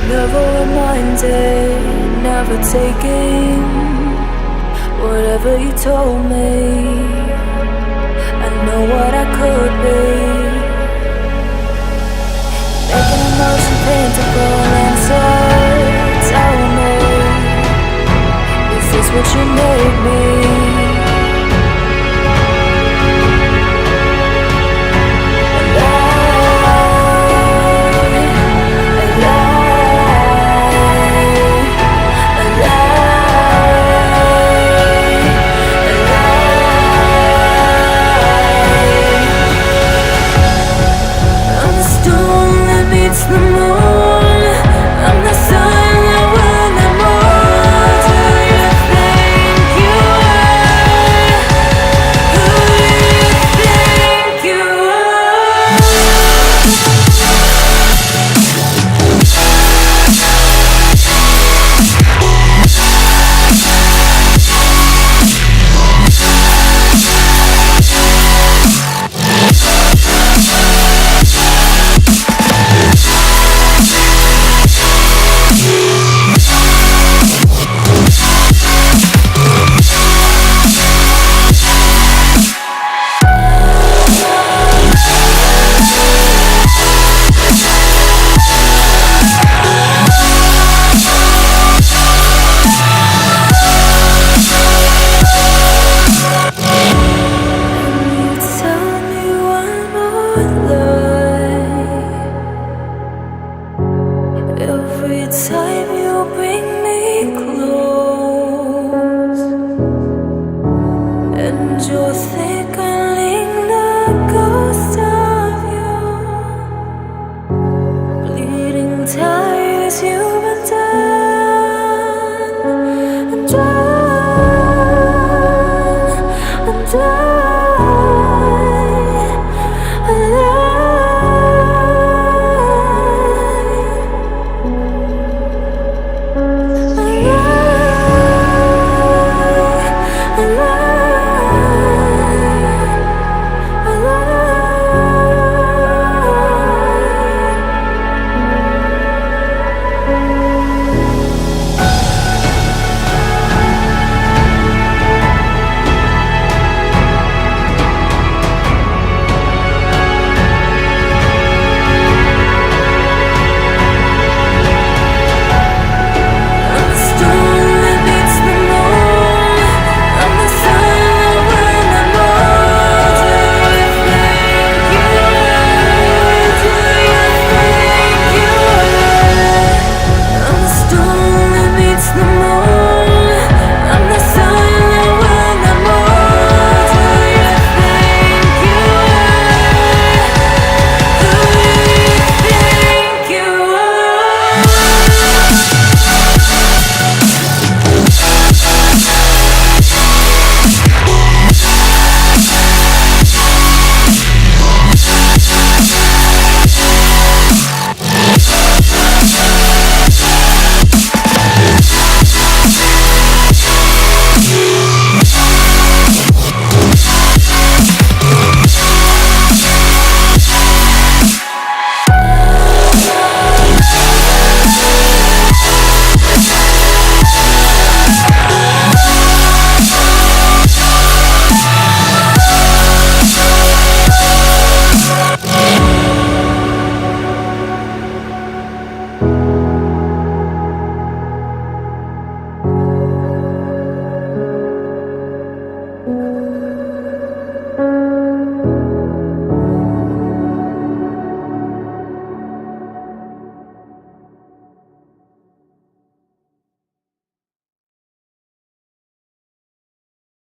Never reminded, never taking whatever you told me. I know what I could be, making emotion paintable answers. Tell me, is this what you made me? It's the moon, I'm the sun that will not move. Do you think you are? Who do you think you are?